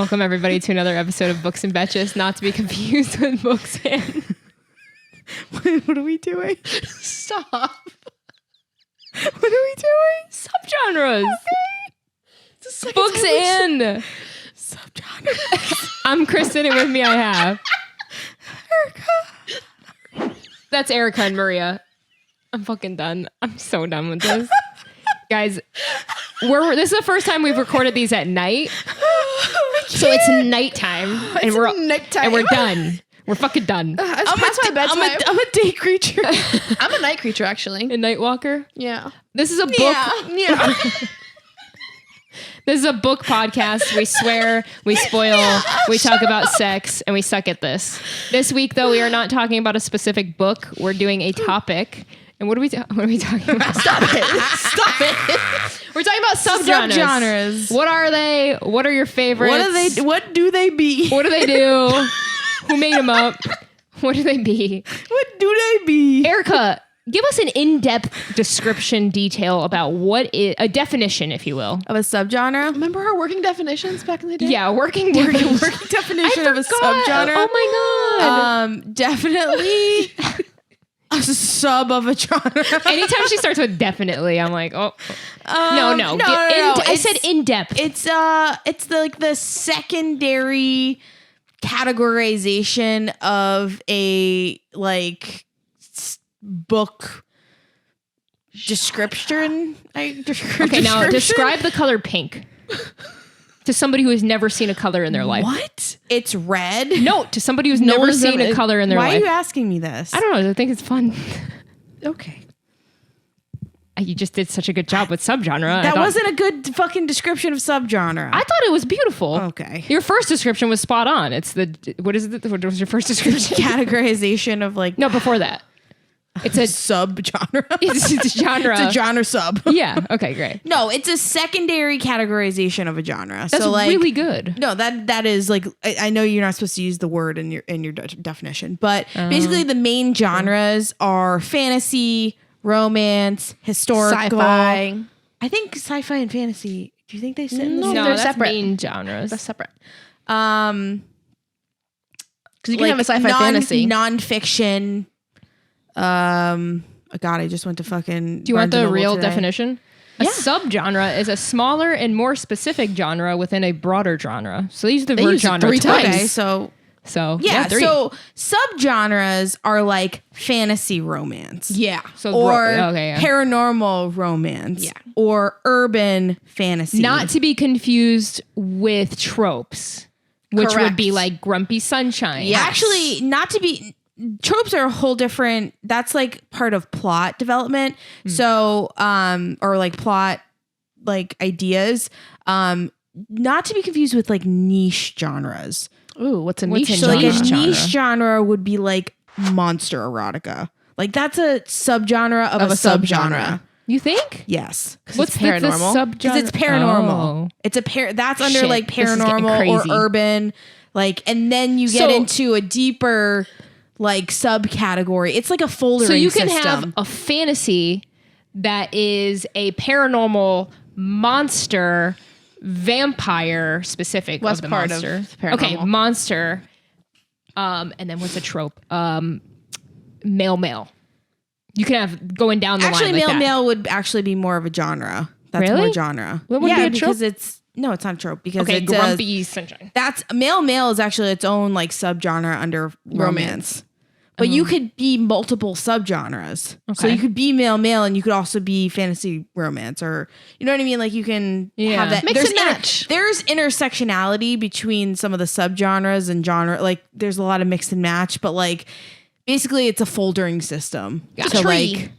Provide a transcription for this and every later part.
Welcome everybody to another episode of Books and Betches, not to be confused with Books and... What are we doing? Stop. What are we doing? Subgenres. Okay. Books and... Subgenres. I'm Kristen, and with me I have... Erica. That's Erica and Maria. I'm fucking done. I'm so done with this. Guys, this is the first time we've recorded these at night. So it's nighttime. And we're done. We're fucking done. I'm past my bedtime. I'm a day creature. I'm a night creature, actually. A night walker? Yeah. This is a book. Yeah. This is a book podcast. We swear, we spoil, we talk about sex, and we suck at this. This week, though, we are not talking about a specific book. We're doing a topic. And what are we talking about? Stop it. We're talking about subgenres. What are they? What are your favorites? What do they be? What do they do? Who made them up? What do they be? What do they be? Erica, give us an in-depth description detail about what is a definition, if you will. Of a subgenre? Remember our working definitions back in the day? Yeah, working definition of a subgenre. Oh my god. Definitely a sub of a genre. Anytime she starts with definitely, I'm like, oh. No. I said in-depth. It's the secondary categorization of a book description. Okay, now describe the color pink to somebody who has never seen a color in their life. What? It's red? No, to somebody who's never seen a color in their life. Why are you asking me this? I don't know. I think it's fun. Okay. You just did such a good job with subgenre. That wasn't a good fucking description of subgenre. I thought it was beautiful. Okay. Your first description was spot on. It's what is it? What was your first description? Categorization of No, before that. It's a subgenre. It's a genre. It's a genre sub. Yeah. Okay, great. No, it's a secondary categorization of a genre. That's really good. No, that is I know you're not supposed to use the word in your definition, but basically the main genres are fantasy, romance, historical, sci-fi. I think sci-fi and fantasy. Do you think they sit in the No, same? they're that's separate. main genres. That's separate. Because you can have a sci-fi fantasy. Nonfiction. God, I just went to fucking. Do you want Barnes & the Noble real today. definition? A subgenre is a smaller and more specific genre within a broader genre. So they use the word use it genre 3 twice. times. Okay, so Yeah, 3. so subgenres are like fantasy romance. Yeah. So Or yeah. paranormal romance. Yeah. Or urban fantasy. Not to be confused with tropes, which would Correct. be like Grumpy Sunshine. Yeah. Actually, not to be. Tropes are a whole different. That's like part of plot development. So, or like plot, like ideas. Not to be confused with like niche genres. Ooh, what's a What's niche? a So like a genre? niche genre would be like monster erotica. Like that's a subgenre of a subgenre. You think? Yes. What's it's paranormal? subgenre? Because it's paranormal. Oh. It's that's under Shit, like this is getting paranormal or crazy. urban. Like, and then you get So- into a deeper like subcategory. It's like a foldering So you can system. have a fantasy that is a paranormal monster vampire specific What's of the part of monster. paranormal? Okay, monster. And then what's a trope? Male. You can have going down the Actually, line like that. male would actually be more of a genre. That's Really? more genre. What would be a trope? because it's not a trope because Okay, it's Grumpy Sunshine. that's male is actually its own like subgenre under romance. But you could be multiple subgenres. So Okay. you could be male and you could also be fantasy romance, or you know what I mean? Like you can Yeah. have that. Mix and match. There's intersectionality between some of the subgenres and genre. Like there's a lot of mix and match, but like basically it's a foldering system Got to a tree. like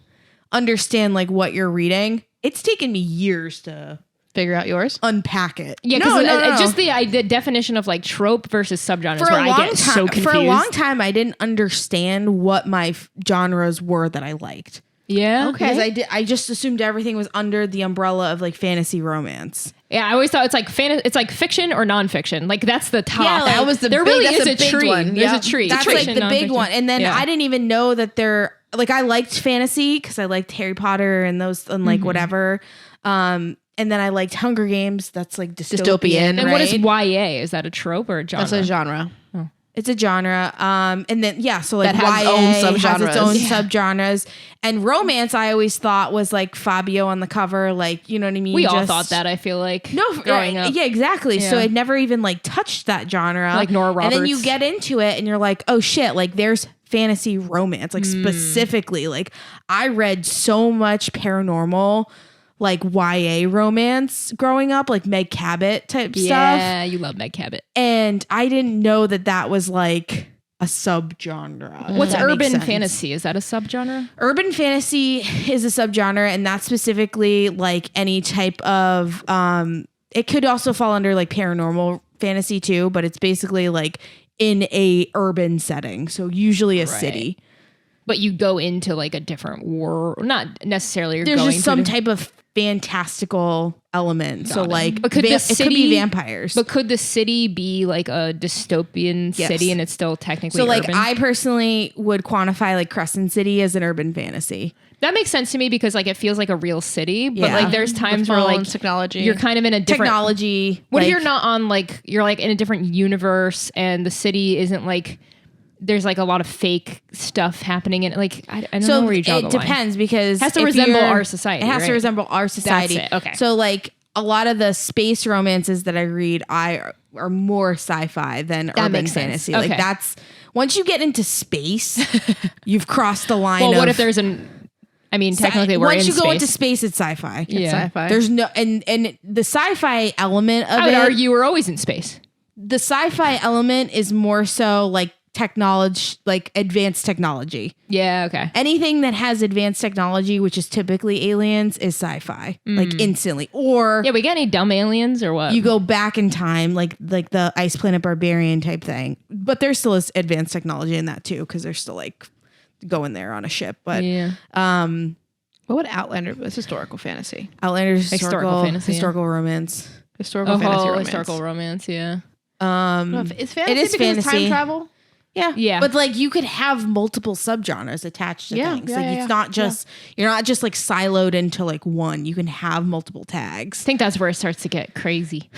understand like what you're reading. It's taken me years to Figure out yours. unpack it. Yeah, because No. just the definition of like trope versus subgenres for where a I long get so time, confused. for a long time, I didn't understand what my genres were that I liked. Yeah. Because I just assumed everything was under the umbrella of like fantasy romance. Yeah, I always thought it's like it's like fiction or nonfiction. Like that's the top. Yeah, like, that was the there big- really that's is a a big tree. one. There's Yeah. a tree. That's Fiction, like the big nonfiction. one. And then Yeah. I didn't even know that there like I liked fantasy because I liked Harry Potter and those and like whatever. And then I liked Hunger Games. That's like dystopian. And what is YA? Is that a trope or a genre? That's a genre. It's a genre. And then, so like That has YA its own has its own subgenres. subgenres. And romance, I always thought was like Fabio on the cover. Like, you know what I mean? We all thought that, I feel like. No, growing up. Yeah, exactly. So Yeah. it never even like touched that genre. Like Nora And then you Roberts. get into it and you're like, oh shit, like there's fantasy romance. Like specifically, like I read so much paranormal, like YA romance growing up, like Meg Cabot type stuff. Yeah, you love Meg Cabot. And I didn't know that that was like a subgenre. if What's that makes urban sense. fantasy? Is that a subgenre? Urban fantasy is a subgenre, and that's specifically like any type of it could also fall under like paranormal fantasy too, but it's basically like in a urban setting. So usually a city. But you go into like a different world. Not necessarily you're There's going just some to type of fantastical element. So it. like But could the it could city- be vampires. But could the city be like a dystopian Yes. city and it's still technically so like urban? I personally would quantify like Crescent City as an urban fantasy. That makes sense to me because like it feels like a real city. But Yeah. like there's times where like technology. you're kind of in a different Technology. What if like- you're not on like you're like in a different universe and the city isn't like there's like a lot of fake stuff happening and like I don't know where you draw it the line. depends because Has to if resemble you're- our society, It has right? to resemble our society. it, okay. So like a lot of the space romances that I read, are more sci-fi than urban makes sense. fantasy. Okay. Like that's once you get into space, you've crossed the line. Well, of what if there's I mean, technically we're once in you space. go into space, it's sci-fi. Yeah. sci-fi. There's no and the sci-fi element of I would it. argue we're always in space. The sci-fi element is more so like technology, like advanced technology. Yeah, okay. Anything that has advanced technology, which is typically aliens, is sci-fi, like instantly. Or Yeah, we got any dumb aliens or what? you go back in time, like the Ice Planet Barbarian type thing. But there still is advanced technology in that too, because they're still like going there on a ship. But yeah. What would Outlander be? It's historical fantasy. Outlander's Historical fantasy, yeah. historical romance. Historical fantasy romance. historical romance, yeah. No, it's fantasy It is because it's fantasy. time travel. Yeah. Yeah. But like you could have multiple subgenres attached to Yeah, things. yeah, Like yeah, it's yeah. not just you're not just like siloed into like one. You can have multiple tags. I think that's where it starts to get crazy.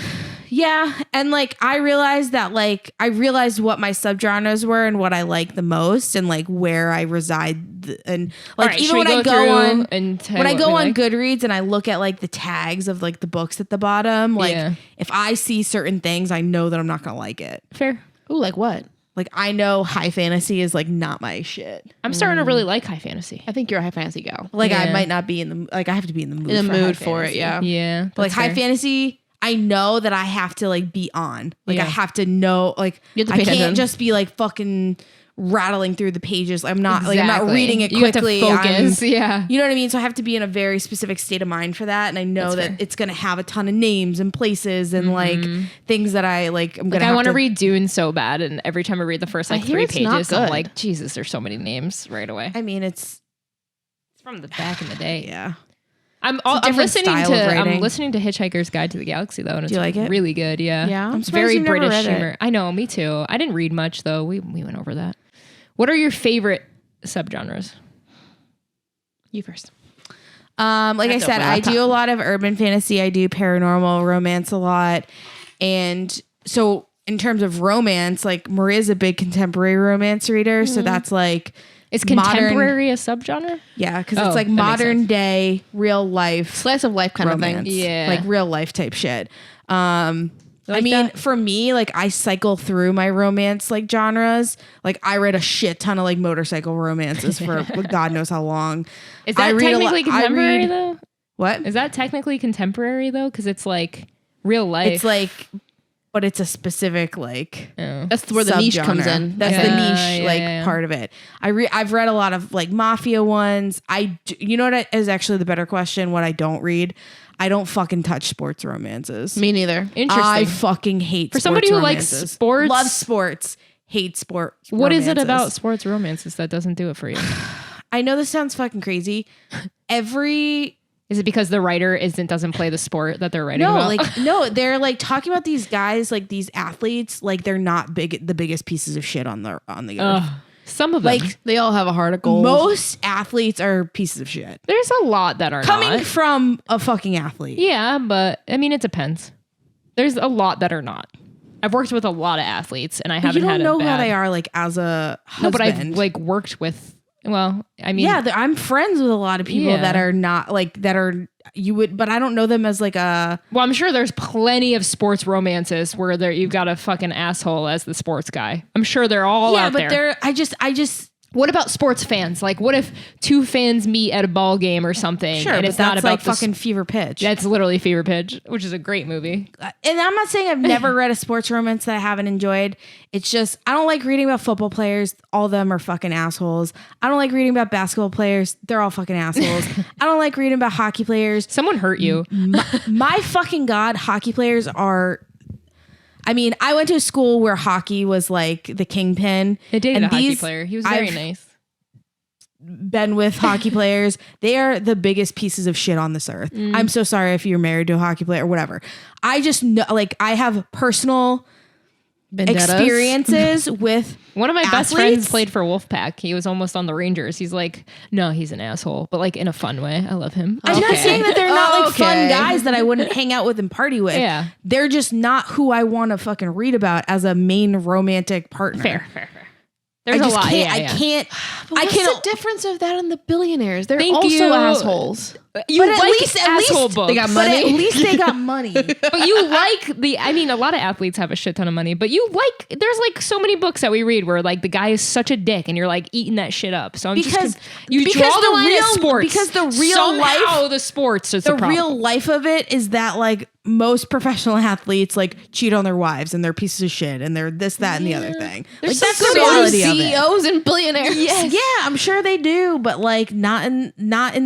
Yeah. And like I realized what my subgenres were and what I like the most and like where I reside and like All right, even should we when I go go through on and tell when I what go we on like? Goodreads and I look at like the tags of like the books at the bottom, like Yeah. if I see certain things, I know that I'm not gonna like it. Fair. Ooh, like what? Like I know high fantasy is like not my shit. I'm starting to really like high fantasy. I think you're a high fantasy gal. Like I Yeah. might not be in the like I have to be in the mood In the for high mood for it, fantasy. yeah. Yeah. But like that's high fair. fantasy, I know that I have to like be on. Like I Yeah. have to know. Like You have to I pay can't attention. just be like fucking rattling through the pages. I'm not like I'm not Exactly. reading it You have to quickly. focus, yeah. You know what I mean? So I have to be in a very specific state of mind for that, and I know That's that fair. it's gonna have a ton of names and places and like things that I like. I'm Like gonna. I want to to read Dune so bad, and every time I read the first like I hear 3 it's not pages, I'm good. like, Jesus, there's so many names right away. I mean, it's It's from the back in the day. yeah. I'm different listening style of writing. I'm listening to Hitchhiker's Guide to the Galaxy though, and it's you like it? really good. Yeah, Yeah? I'm It's surprised very you've never British read it. humor. I know, me too. I didn't read much though. We went over that. What are your favorite subgenres? You first. Like I That's said, over I the top. do a lot of urban fantasy. I do paranormal romance a lot. And so in terms of romance, like Maria's a big contemporary romance reader. So that's like Is modern- contemporary a subgenre? Yeah, because Oh, it's like that makes modern sense. day, real life Slice of life kind romance. of thing. Yeah. Like real life type shit. I like mean, that. for me, like I cycle through my romance like genres. Like I read a shit ton of like motorcycle romances for God knows how long. Is I that read a lot- technically I contemporary read- though? What? Is that technically contemporary though? Because it's like real life. It's like, but it's a specific like. Oh. That's where the niche comes subgenre. in. That's Yeah, the niche yeah, like yeah. part of it. I've read a lot of like mafia ones. You know what is actually the better question? What I don't read, I don't fucking touch sports romances. Me neither. Interesting. I fucking hate For somebody sports who likes romances. sports- love sports, hate sports. What is it romances. about sports romances that doesn't do it for you? I know this sounds fucking crazy. Every Is it because the writer doesn't play the sport that they're writing no, about? like no, they're like talking about these guys, like these athletes, like they're not the biggest pieces of shit on the earth. Some of them. Like They all have a heart of gold. most athletes are pieces of shit. There's a lot that are Coming not. from a fucking athlete. Yeah, but I mean, it depends. There's a lot that are not. I've worked with a lot of athletes, and I But you haven't had don't know a bad. how they are like as a husband. No, but I've like worked with. Well, I mean, yeah, I'm friends with a lot of people Yeah. that are not like that are you would, but I don't know them as like a. Well, I'm sure there's plenty of sports romances where you've got a fucking asshole as the sports guy. I'm sure they're all Yeah, out but there. they're. I just. What about sports fans? Like, what if two fans meet at a ball game or something? Sure, and but it's not that's about like the fucking Fever Pitch. That's literally Fever Pitch, which is a great movie. And I'm not saying I've never read a sports romance that I haven't enjoyed. It's just I don't like reading about football players. All of them are fucking assholes. I don't like reading about basketball players. They're all fucking assholes. I don't like reading about hockey players. Someone hurt you. My fucking God, hockey players are. I mean, I went to a school where hockey was like the kingpin. I dated and a hockey these- player. He was very I've nice. Been with hockey players. They are the biggest pieces of shit on this earth. I'm so sorry if you're married to a hockey player or whatever. I just know, like, I have personal Vendettas. experiences with One of my best athletes? friends played for Wolfpack. He was almost on the Rangers. He's like, no, he's an asshole, but like in a fun way. I love him. I'm not saying that they're not like fun Okay. guys that I wouldn't hang out with and party with. Yeah. They're just not who I want to fucking read about as a main romantic partner. Fair. I There's just a lot. can't. Yeah, I yeah. can't. But I what's can. the difference of that and the billionaires? They're Thank also you. assholes. You But at like least- asshole books. They got But money. at least they got money. But you like I mean, a lot of athletes have a shit ton of money, but you like, there's like so many books that we read where like the guy is such a dick and you're like eating that shit up. So I'm Because- just, you because draw the the line real- at sports. because the real Somehow life- the sports is The the problem. real life of it is that like most professional athletes like cheat on their wives and they're pieces of shit and they're this, that, and the other thing. Like that's the reality of it. CEOs and billionaires. Yeah, I'm sure they do, but like not in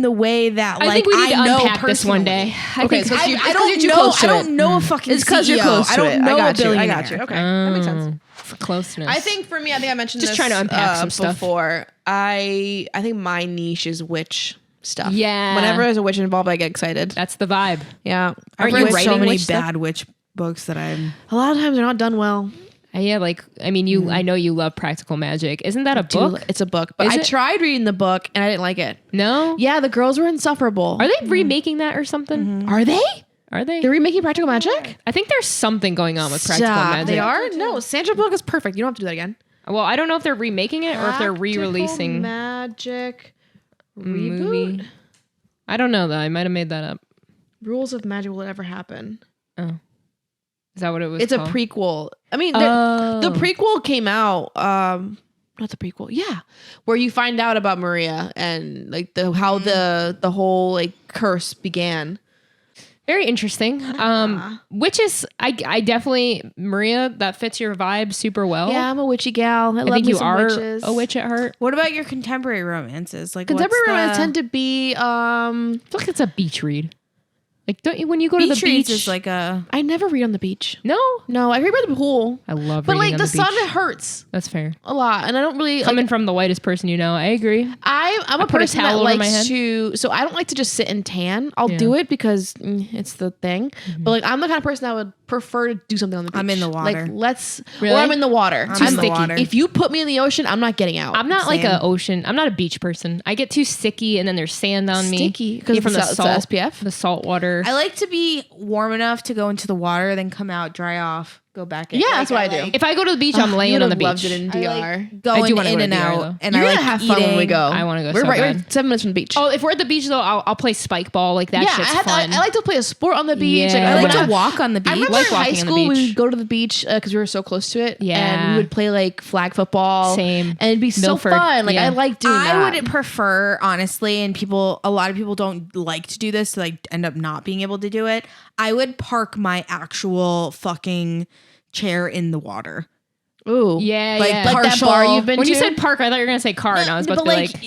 the way that like I think we need to know unpack this one personally. day. Okay, so I it's 'cause don't you're too know. close to I don't it. know a fucking. It's because you're CEO. close to I don't it. know I a got you. billionaire. I got you. Okay, that makes sense. For closeness. I think for me, I think I mentioned Just this trying to unpack some stuff. before. I think my niche is witch stuff. Yeah. Whenever there's a witch involved, I get excited. that's the vibe. Yeah. I've Aren't you read so writing many witch stuff? bad witch books that I'm. A lot of times they're not done well. Yeah, like I mean, I know you love Practical Magic. Isn't that a book? It's a book, but Is I it? tried reading the book and I didn't like it. No. Yeah, the girls were insufferable. Are they remaking that or something? Are they? Are they? They're remaking Practical Magic? I think there's something going on with Practical Stop. Magic. They are? No, Sandra book is perfect. You don't have to do that again. Well, I don't know if they're remaking it or if they're re-releasing Magic movie. I don't know though. I might have made that up. Rules of Magic Will Ever Happen. Oh, is that what it was? It's called? a prequel. I mean, Oh. the prequel came out. Not the prequel. Yeah, where you find out about Maria and like how the whole like curse began. Very interesting. Which is I definitely Maria, that fits your vibe super well. Yeah, I'm a witchy gal. I, I love think me you some are witches. a witch at heart. What about your contemporary romances? Like Contemporary what's romance the- tend to be. I feel like it's a beach read. Like, don't you when you go to beach the reads beach? is like a. I never read on the beach. No, No, I read by the pool. I love. But reading like on the beach. sun hurts That's fair. a lot, and I don't really Coming like, from the whitest person you know, I agree. I'm a put a person that towel over my likes head. to. So I don't like to just sit and tan. I'll Yeah. do it because it's the thing. But like I'm the kind of person that would prefer to do something on the beach. I'm in the water. Like let's. Really? Or I'm in the water. I'm Too in the sticky. water. If you put me in the ocean, I'm not getting out. I'm not like Same. a ocean. I'm not a beach person. I get too sticky, and then there's sand on me. Sticky? 'Cause from the it's the salt, SPF? the salt water. I like to be warm enough to go into the water, then come out, dry off, go back in. Yeah, Like, that's what I do. like- If I go to the beach, I'm laying You on the would've loved beach. it in I DR. like going I do wanna in go to and DR out, though. and You're I gonna like have fun when we eating. go. I wanna go We're so right. bad. We're 7 minutes from the beach. Oh, if we're at the beach though, I'll play spike ball. Like that shit's fun. I like to play a sport on the beach. Yeah. Like, I when like to walk on the beach. I remember like in high walking on the school we beach. would go to the beach because we were so close to it. Yeah. And we would play like flag football. Same. And it'd be Milford. so fun. Like Yeah. I like doing that. I would prefer, honestly, and a lot of people don't like to do this, so like end up not being able to do it. I would park my actual fucking chair in the water. Ooh. Yeah, Like, yeah. Like that partial- bar you've been when to? you said park, I thought you were gonna say car, and I was about but to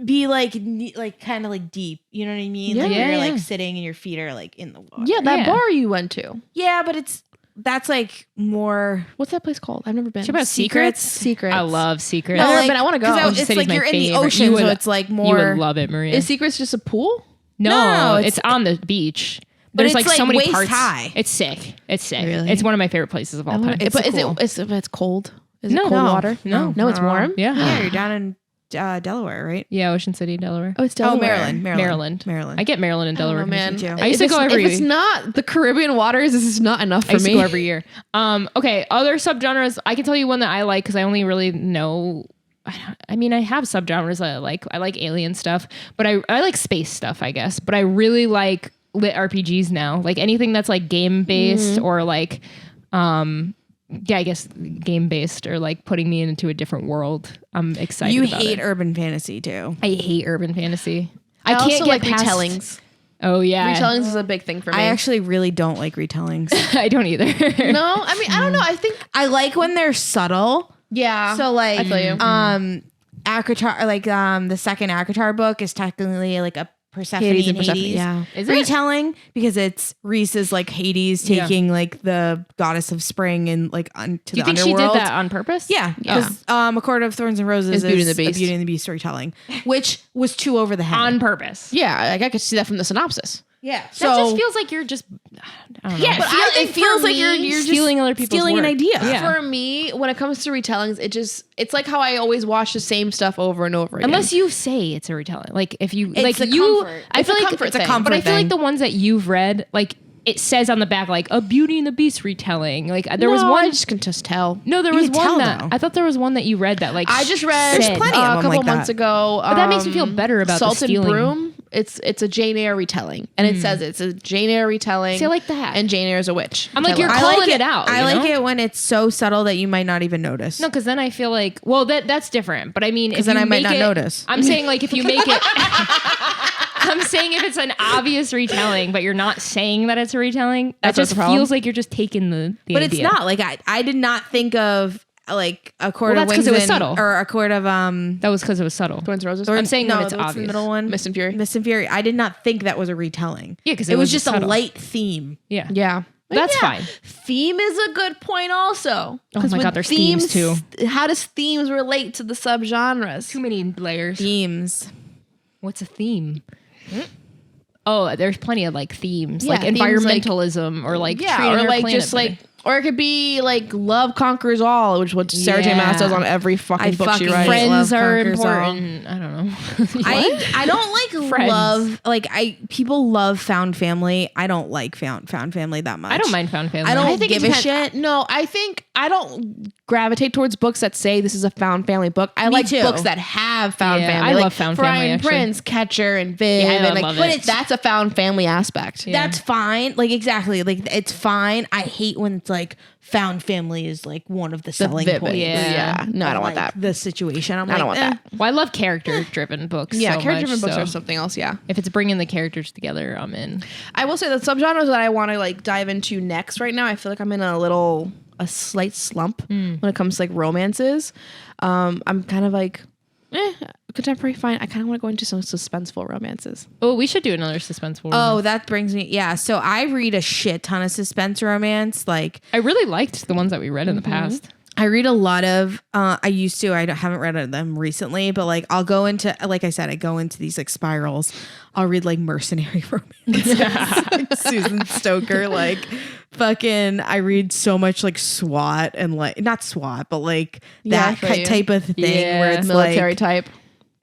be like, be like kind of like deep. You know what I mean? Yeah. Like Yeah, you're yeah. like sitting and your feet are like in the water. Yeah, that Yeah. bar you went to. Yeah, but that's like more. What's that place called? I've never been. Talk about secrets. Secrets. I love secrets. No, like, never been. I wanna go. 'cause Ocean It's City's like my you're in the favorite. ocean, You so would- it's like you more. would love it, Maria. Is Secrets just a pool? No, it's- it's on the beach. But There's it's, like so like, many waist parts. high. It's sick. It's sick. Really? It's one of my favorite places of all time. But cool. it's cold. Is it No. cold No. water? No. No, it's warm. Yeah. Yeah, you're down in Delaware, right? Yeah, Ocean City, Delaware. Oh, it's Delaware. Maryland. I get Maryland and Delaware. man. Me too. I used to go every If it's not the Caribbean waters, this is not enough I for used to me. go every year. Okay, other subgenres. I can tell you one that I like because I only really know. I mean, I have subgenres that I like. I like alien stuff, but I like space stuff, I guess. But I really like lit RPGs now. Like anything that's like game based or like, I guess game based or like putting me into a different world. I'm excited. You about hate it. urban fantasy too. I hate urban fantasy. I can't also get like past retellings. Oh yeah, Retellings is a big thing for me. I actually really don't like retellings. I don't either. no, I mean I don't know. I think I like when they're subtle. yeah. So like I feel you. Akatar, like the second Akatar book is technically like a Persephone Hades and and Persephone, Hades yeah. Is it? retelling because it's Reese's like Hades Yeah. taking like the goddess of spring and like to Do you the think underworld. she did that on purpose? Yeah, because A Court of Thorns and Roses Is is Beauty and the Beast. a Beauty and the Beast retelling, which was too over the head. On purpose. yeah, like I could see that from the synopsis. Yeah, That so just feels like you're just. I don't know. Yeah, but I think it feels for like you're me, just stealing other people's stealing an work. idea. Yeah. For me, when it comes to retellings, it's like how I always watch the same stuff over and over again. Unless you say it's a retelling, like if you It's like a you, comfort. I It's feel a like comfort it's a thing. comfort. But I feel thing. like the ones that you've read, like it says on the back, like a Beauty and the Beast retelling. Like there was one. I just can just tell. No, there You was can one tell, that though. I thought there was one that you read that like I just read said- plenty of a them couple like months that. ago. But that makes me feel better about the Salt and stealing. Broom. It's a Jane Eyre retelling, and it says it's a Jane Eyre retelling. See, I like that. And Jane Eyre is a witch. I'm like, which I you're love. calling it out. I you like know? it when it's so subtle that you might not even notice. No, because then I feel like, well, that's different. But I mean, if then you I might make not it- notice. I'm saying like if you make it, I'm saying if it's an obvious retelling, but you're not saying that it's a retelling, that That's just the problem. feels like you're just taking the but idea. it's not like I did not think of like a Court Well, of that's 'cause Wings it was and- subtle. or a Court of That was because it was subtle. Thorns and Roses. I'm saying no, when it's what's obvious. the middle one? Mist and Fury. Mist and Fury. I did not think that was a retelling. Yeah, because it was just subtle. a light theme. Yeah, Yeah. that's Yeah. fine. Theme is a good point also. Oh 'Cause my with God, there's themes too. How does themes relate to the subgenres? Too many layers. Themes. What's a theme? Oh, there's plenty of like themes, Yeah, like themes, like- environmentalism or like Yeah, treating or our like planet just better. like, or it could be like love conquers all, which what Sarah J. Maas does on every fucking I book she fucking writes. friend- friends Love are conquers all. important. I don't know. I don't like Friends. love like people love found family. I don't like found family that much. I don't mind found family. I don't I think give it a depends. shit. No, I think I don't gravitate towards books that say this is a found family book. I like too. books that have found Yeah, family. I like love found Brian family, actually. Prince, Catcher, and Viv. Yeah, I and like, love but it. that's a found family aspect. Yeah. That's fine. Like exactly. Like it's fine. I hate when it's like found family is like one of the selling vivid. points. Yeah. No, I don't want Like, that. the situation. I'm I don't like, want that. Well, I love character-driven books. Yeah, so character-driven much, books so are something else. Yeah, if it's bringing the characters together, I'm in. I will say the subgenres that I want to like dive into next right now. I feel like I'm in a slight slump when it comes to like romances. I'm kind of like, contemporary fine. I kind of want to go into some suspenseful romances. Oh, we should do another suspenseful. Oh, that brings me. Yeah. So I read a shit ton of suspense romance. Like I really liked the ones that we read in the past. I read a lot of. I used to. Haven't read them recently, but like I'll go into. Like I said, I go into these like spirals. I'll read like mercenary romance. Like Susan Stoker. Like fucking. I read so much like SWAT and like not SWAT, but like Yeah, I that feel you. type of thing Yeah. where it's Military like type.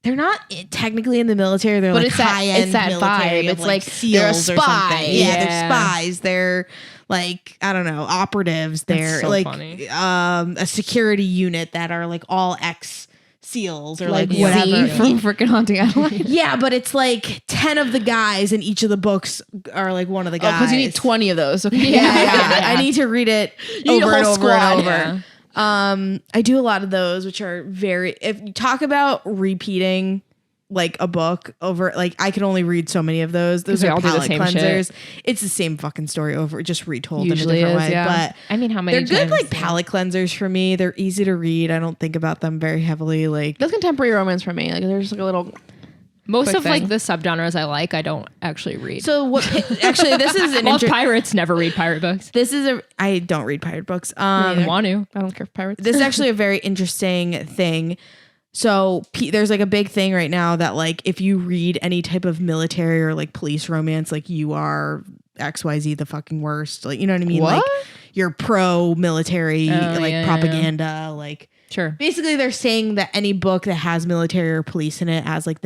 they're not technically in the military. They're But like it's that- high-end it's that military vibe. of, It's like SEALs they're a or spy. something. Yeah, Yeah. they're spies. They're like I don't know operatives. They're so like funny. a security unit that are like all ex SEAls or like Z whatever. from freaking Haunting Adelaide. Yeah, but it's like 10 of the guys in each of the books are like one of the guys. Because you need 20 of those. Okay. Yeah. I need to read it need a over and whole over squad. and over. I do a lot of those, which are very. If you talk about repeating like a book over, like I can only read so many of those. Those they are all do the palate same cleansers. It's the same fucking story over, just retold Usually in a different is, way. yeah. But I mean, how many? they're good times like palate cleansers for me. They're easy to read. I don't think about them very heavily. Like That's contemporary romance for me. Like there's like a little. Most quick of like thing. the subgenres I like, I don't actually read. so, what? Actually, this is an Love interesting. pirates. Never read pirate books. This is a. I don't read pirate books. Want to? I don't care for pirates. This is actually a very interesting thing. So there's like a big thing right now that like if you read any type of military or like police romance, like you are XYZ the fucking worst. Like you know what I mean? What? Like you're pro military like yeah, propaganda. Like Sure. Basically, they're saying that any book that has military or police in it has like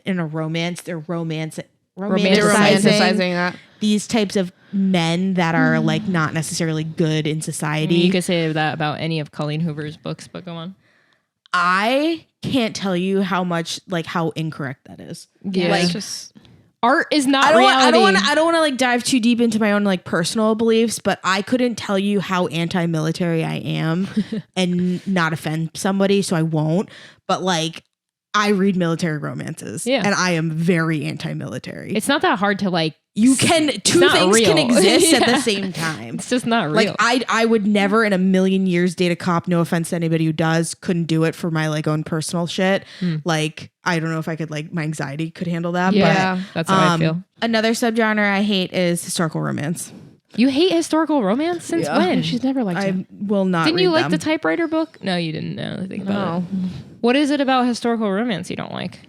in a romance, they're romanticizing Romanticizing that. these types of men that are like not necessarily good in society. You could say that about any of Colleen Hoover's books, but go on. I can't tell you how incorrect that is. Yeah. Like, It's just Art is not I reality. don't want to like dive too deep into my own like personal beliefs, but I couldn't tell you how anti-military I am and not offend somebody, so I won't. But like, I read military romances, Yeah. and I am very anti-military. It's not that hard to like. Two things real. can exist at Yeah. the same time. It's just not real. Like I would never in a million years date a cop. No offense to anybody who does. Couldn't do it for my like own personal shit. Like I don't know if I could like my anxiety could handle that. Yeah, that's how I feel. Another subgenre I hate is historical romance. You hate historical romance since when? she's never liked it. I will not. Didn't read you like them. the typewriter book? No, you didn't know anything about it. No. What is it about historical romance you don't like?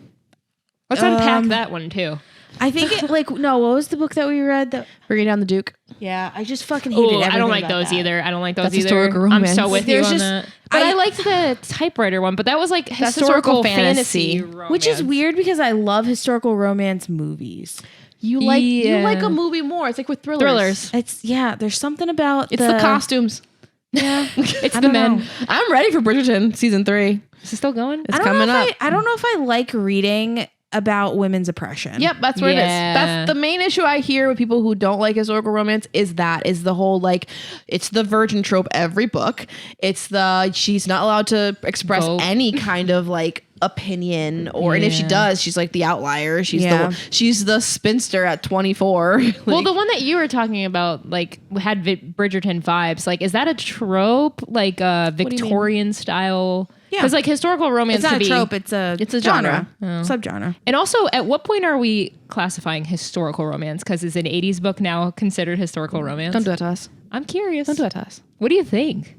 Let's unpack that one too. I think it like no. What was the book that we read? That Bringing down the Duke. yeah, I just fucking hated. Oh, I don't everything like about those that. either. I don't like those That's either. historical I'm romance. so with you There's on just- that. But I liked the typewriter one, but that was like historical historical fantasy, fantasy. Which is romance. weird because I love historical romance movies. You Yeah. like a movie more. It's like with thrillers. Thrillers. It's there's something about It's the costumes. Yeah, It's I the don't men. know. I'm ready for Bridgerton season 3. Is it still going? It's coming up. I don't know if I like reading about women's oppression. Yep, that's what it is. Yeah. That's the main issue I hear with people who don't like historical romance is the whole like it's the virgin trope every book. It's the she's not allowed to express Vote. any kind of like opinion or and if she Yeah. does, she's like the outlier. She's Yeah. she's the spinster at 24. Well, Like, the one that you were talking about, like, had Bridgerton vibes. Like, is that a trope? Like a do you mean? Victorian style? Yeah. Because like historical romance It's not could a be. trope. It's a genre. subgenre. And also, at what point are we classifying historical romance? Because is an 80s book now considered historical romance? don't do that to us. I'm curious. Don't do that to us. What do you think?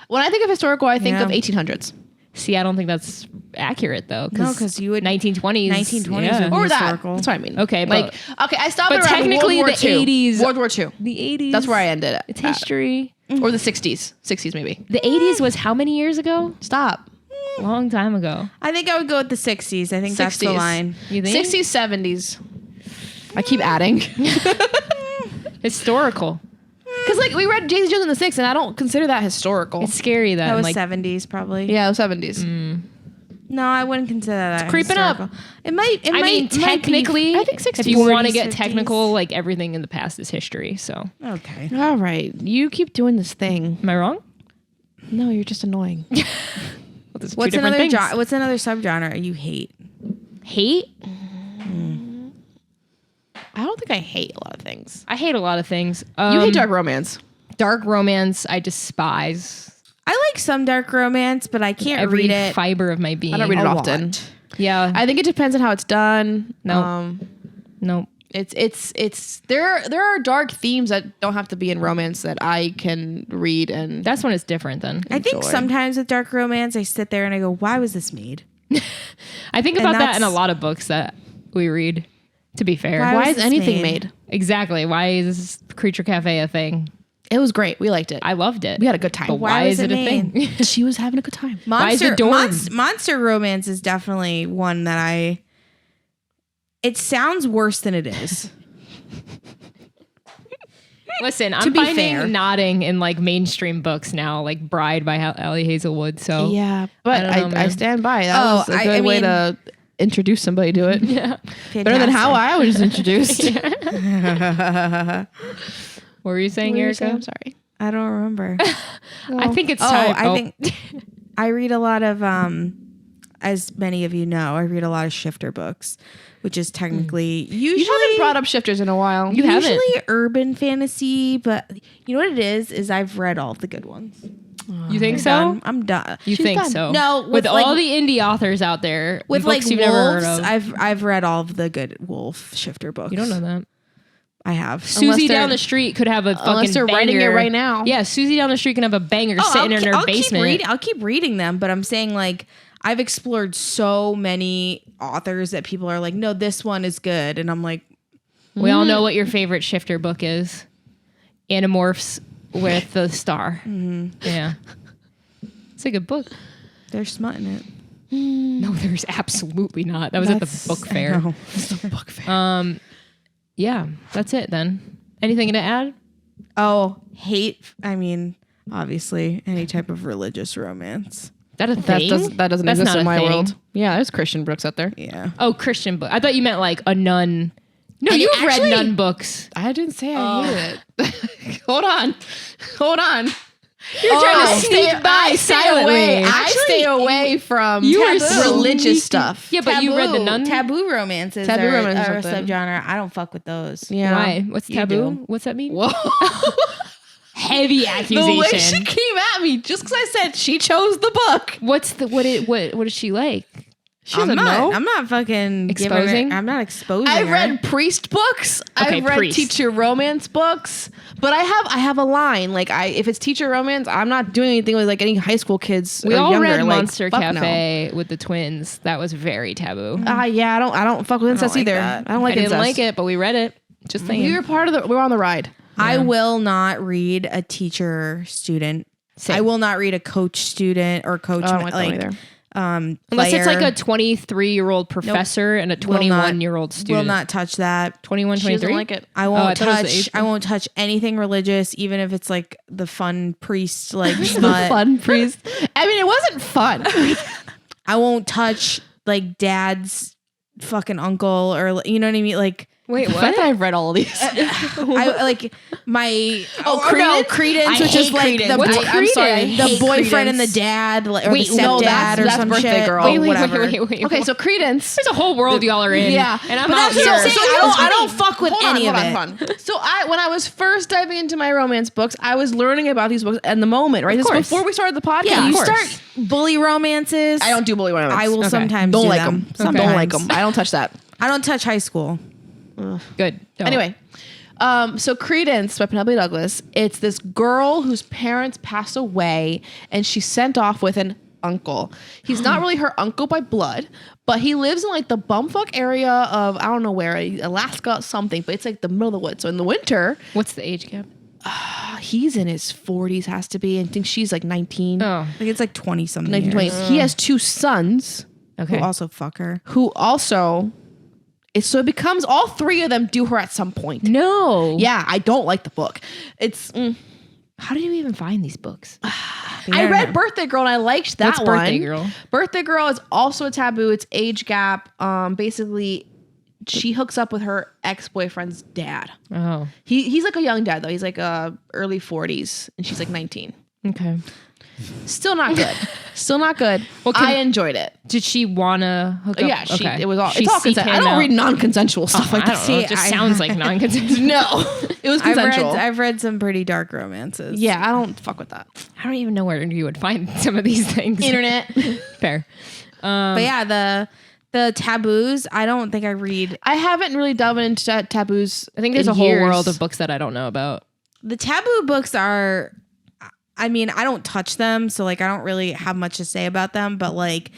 When I think of historical, I think Yeah. of 1800s. See, I don't think that's accurate though. No, 'cause you would- 1920s. 1920s yeah. would Or that. historical. That's what I mean. Okay, like okay, I stopped but around technically World War the II. 80s World War II. The 80s. That's where I ended it. It's history. Or the 60s. 60s maybe. The 80s was how many years ago? Stop. Long time ago. I think I would go with the 60s. I think that's the 60s. line. You think? 60s, 70s. I keep adding. Historical. Because like we read Daisy Jones in the Six, and I don't consider that historical. It's scary that, That was like 70s probably. yeah, the 70s. No, I wouldn't consider that creeping up. historical. It might. It I might, mean, might be- technically, I think 60s. if you want to 40s, get 50s. technical, like everything in the past is history. So, Okay. All right, you keep doing this thing. am I wrong? No, you're just annoying. Well, there's two What's different another things. what's another subgenre you hate? Hate? I don't think I hate a lot of things. I hate a lot of things. You hate dark romance. Dark romance. I despise I like some dark romance, but I can't every read it. fiber of my being. I don't read it a often. lot. Yeah. I think it depends on how it's done. No. No. It's there are dark themes that don't have to be in romance that I can read and That's when it's different then. I think enjoy. sometimes with dark romance, I sit there and I go, "Why was this made?" I think And about that that's- in a lot of books that we read, to be fair. Why why was is this anything made? made? Exactly. Why is Creature Cafe a thing? It was great. We liked it. I loved it. We had a good time. But Why why was is it it a made? thing? She was having a good time. Why is it dorm? Monster romance is definitely one that it sounds worse than it is. Listen, I'm be finding fair. nodding in like mainstream books now, like Bride by Allie Hazelwood. So Yeah, but I don't know, I man. stand by. That Oh, was a good I way mean- to introduce somebody to it. yeah. Better than how I was introduced. What were you saying, What were you Erica? saying? I'm sorry. I don't remember. I think it's Oh, time. I think I read a lot of as many of you know, I read a lot of shifter books, which is technically usually You haven't brought up shifters in a while. You haven't. usually urban fantasy, but you know what it is I I've read all the good ones. You think so? Done. I'm done. You She's think done. so? No, with with, all like- the indie authors out there, With books like you've never heard wolves, of. I've read all of the good wolf shifter books. You don't know that. I have. Susie they're- down the street could have a fucking unless they're banger. writing it right now. Yeah, Susie down the street can have a banger sitting in her basement. I'll keep reading them, but I'm saying like I've explored so many authors that people are like, no, this one is good, and I'm like, We all know what your favorite shifter book is. Animorphs with the star. Yeah. It's a good book. They're smutting it. No, there's absolutely not. That was at the book fair. The book fair. Yeah, that's it then. Anything to add? Oh, hate. I mean, obviously, any type of religious romance. That a thing? That doesn't That's exist not in a my thing. world. Yeah, there's Christian books out there. Yeah. Oh, Christian book. I thought you meant like a nun. No, And you've actually- read nun books. I didn't say I hate it. Hold on. You're trying to sneak by silently. I stay away from You are religious sneaky. stuff. Yeah, but you read the nun. Taboo romances. Taboo are, romances are a or something. subgenre. I don't fuck with those. Yeah. Why? What's You taboo? do. What's that mean? Whoa. Heavy The accusation. way she came at me just because I said she chose the book. What's the what is she like? She doesn't I'm know. not fucking Exposing? I'm not exposing. I've her. read priest books. Okay, I've read priest. teacher romance books. But I have a line. Like if it's teacher romance, I'm not doing anything with like any high school kids. We or all younger. read Like, Monster fuck no. Cafe with the twins. That was very taboo. Yeah, I don't fuck with incest like either. that. I don't like I didn't incest. like it, but we read it. Just saying. We were on the ride. I will not read a teacher student. Same. I will not read a coach student or coach I don't like that one either. Unless it's like player. a 23-year-old professor and a Will not- 21-year-old student. Will not touch that. 21, She 23? doesn't like it. I I won't thought it was the touch. age I won't touch anything religious, even if it's like the fun priest like The smut. fun priest. I mean, it wasn't fun. I won't touch like dad's fucking uncle or you know what I mean. Like Wait, The fact that I've read all of these. I like my Credence? Credence, I which hate is like Credence. the What's I'm sorry, Credence? the Hate boyfriend and the Credence. dad or Wait, the stepdad no, or that's some Birthday shit. Girl. Oh, whatever. wait. Okay, so Credence. There's a whole world y'all are in. Yeah. And I'm But out that's what I'm here. saying. I don't fuck with any of it. Hold on. So when I was first diving into my romance books, I was learning about these books in the moment, right? This is course. before we started the podcast. Yeah, of you course. start bully romances. I don't do bully romance. I will Okay. sometimes Don't do like them. them. Sometimes. Don't like them. I don't touch that. I don't touch high school. Good. Don't. Anyway, so Credence by Penelope Douglas, it's this girl whose parents pass away and she's sent off with an uncle. He's not really her uncle by blood, but he lives in like the bumfuck area of, I don't know where, Alaska something, but it's like the middle of the woods. So in the winter, What's the age gap? he's in his 40s, has to be, and thinks she's like 19. Oh, Like it's like 20 something 19, years. 20. He has two sons okay. Who also fuck her. who also, so it becomes all three of them do her at some point. No. Yeah, I don't like the book. It's... How do you even find these books? I read Birthday Girl and I liked that What's one. Birthday Girl? Birthday Girl is also a taboo. It's age gap. Basically, she hooks up with her ex-boyfriend's dad. Oh, He's like a young dad though. He's like early 40s and she's like 19. okay. Still not good. Still not good. Well, I enjoyed it. Did she wanna hook up? Yeah, okay. it was all. She's It's all consent. seeking I don't out- read non-consensual stuff like I that. don't know. It just sounds like non-consensual. No, it was consensual. I've read some pretty dark romances. Yeah, I don't fuck with that. I don't even know where you would find some of these things. Internet. Fair. But yeah, the taboos, I don't think I read. I haven't really delved into taboos. I think there's in a whole years. world of books that I don't know about. The taboo books are, I mean, I don't touch them, so like I don't really have much to say about them, but like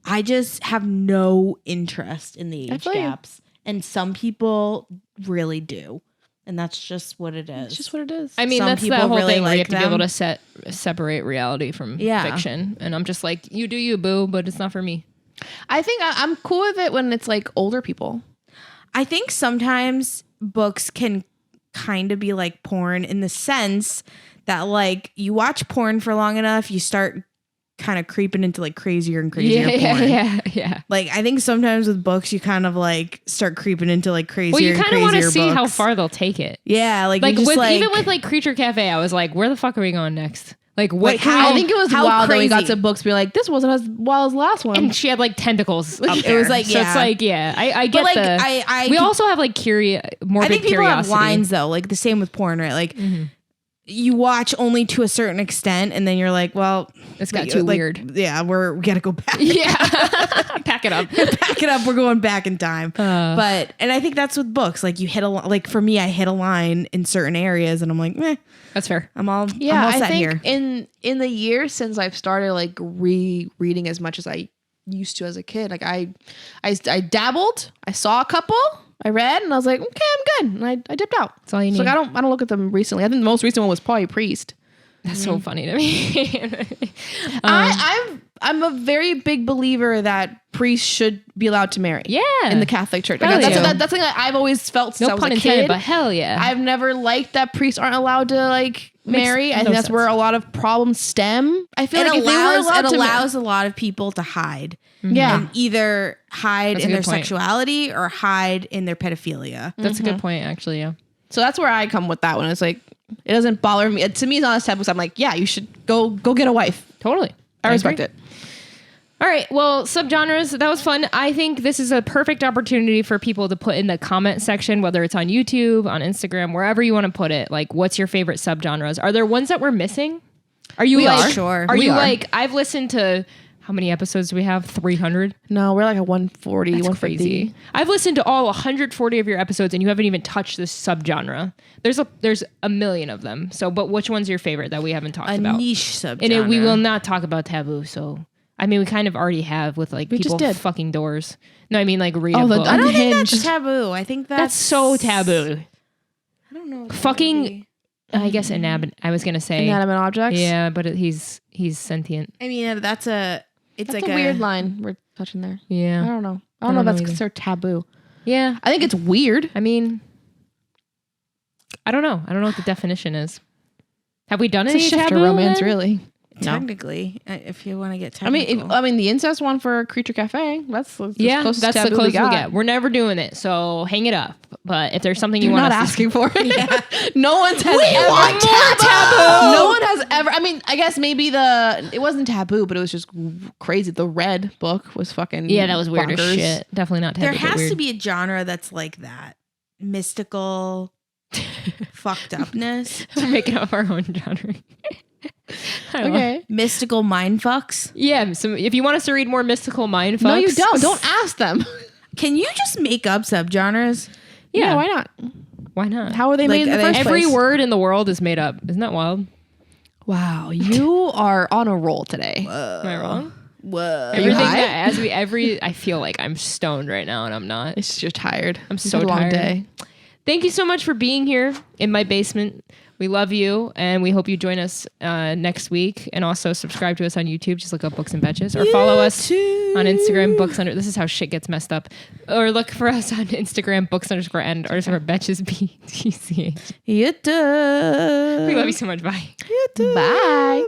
I just have no interest in the age feel you. gaps. And some people really do. And that's just what it is. It's just what it is. I mean, Some that's the people whole really thing where you like have to be able them. to separate reality from Yeah. fiction. And I'm just like, you do you, boo, but it's not for me. I think I'm cool with it when it's like older people. I think sometimes books can kind of be like porn in the sense that like you watch porn for long enough, you start kind of creeping into like crazier and crazier porn. Yeah. Like I think sometimes with books you kind of like start creeping into like crazier Well, you and kind of want to crazier see how books. far they'll take it. Yeah, like Like, you just with, like even with like Creature Cafe, I was like, where the fuck are we going next? Like, what? Like, how- I think it was how wild that we got crazy. to books be like, this wasn't as wild as the last one. And she had like tentacles. Up It there. was like, so yeah. it's like, yeah, I get like, the. I we could- also have like morbid I think people curiosity. have lines though, like the same with porn, right? Like you watch only to a certain extent, and then you're like, well, It's got like, too like, weird. Yeah, we gotta go back. Yeah, pack it up. Back it up. We're going back in time. But and I think that's with books. Like you hit like for me, I hit a line in certain areas, and I'm like, That's fair. I'm all yeah, I set think here. in the years since I've started like rereading as much as I used to as a kid, like I dabbled. I saw a couple. I read and I was like, okay, I'm good, and I dipped out. That's all you So need. like, I don't look at them recently. I think the most recent one was probably Priest. That's so funny to me. I'm a very big believer that priests should be allowed to marry. Yeah. In the Catholic Church. Hell Like, that's yeah. something that I've always felt since I No was pun a intended, kid. but hell yeah. I've never liked that priests aren't allowed to like marry. I no think that's sense. where a lot of problems stem. I feel It like if they were allows allowed it to allows a lot of people to hide. Yeah. And either hide That's a in their good point. sexuality or hide in their pedophilia. That's a good point, actually. Yeah. So that's where I come with that one. It's like it doesn't bother me. To me, it's not a taboo. So I'm like, yeah, you should go get a wife. Totally. I respect agree. it. All right. Well, subgenres, that was fun. I think this is a perfect opportunity for people to put in the comment section, whether it's on YouTube, on Instagram, wherever you want to put it. Like, what's your favorite subgenres? Are there ones that we're missing? Are you We like, are. Sure. Are We you are. like, I've listened to, how many episodes do we have? 300? No, we're like a 140, That's 150. crazy. I've listened to all 140 of your episodes and you haven't even touched this subgenre. There's a million of them. So, but which one's your favorite that we haven't talked A about? niche subgenre. And we will not talk about taboo. So, I mean, we kind of already have with like We just people did. fucking doors. No, I mean like read a Oh, the book. I don't think that's Unhinged. taboo. I think That's so taboo. I don't know. if that Fucking- would be- I guess I was gonna say. Inanimate objects. Yeah, but he's sentient. I mean, that's a. It's That's like a weird line we're touching there. I Yeah. don't know. I I don't know don't if that's know either. considered taboo. Yeah. I think it's weird. I mean, I don't know. I don't know what the definition is. Have we done It's a any shift taboo to romance, then? really. No. technically, if you want to get I mean, technical. the incest one for Creature Cafe. That's as Yeah, close that's to the taboo closest we got. get. We're never doing it, so hang it up. But if there's something you You're want not us to asking for it. No one's has ever. want taboo! No one has ever. I mean, I guess maybe it wasn't taboo, but it was just crazy. The Red book was fucking. Yeah, that was weird bonkers. as shit. Definitely not taboo. there but has weird. to be a genre that's like that. Mystical fucked upness. We're making up our own genre. I love- Okay. Mystical mind fucks. Yeah, so if you want us to read more mystical mind fucks, No, you don't. Don't ask them. Can you just make up subgenres? Yeah, why not? Why not? How are they Like, made in are the they- first Every place? word in the world is made up. Isn't that wild? Wow, you are on a roll today. Am I wrong? Whoa. you Everything high? that I feel like I'm stoned right now, and I'm not. It's just you're tired. I'm You've so had a long tired. day. Thank you so much for being here in my basement. We love you, and we hope you join us next week. And also subscribe to us on YouTube. Just look up Books and Betches, or follow us on Instagram. Books under. This is how shit gets messed up. Or look for us on Instagram. Books_and_BetchesBTCH. YouTube. We love you so much. Bye. YouTube. Bye.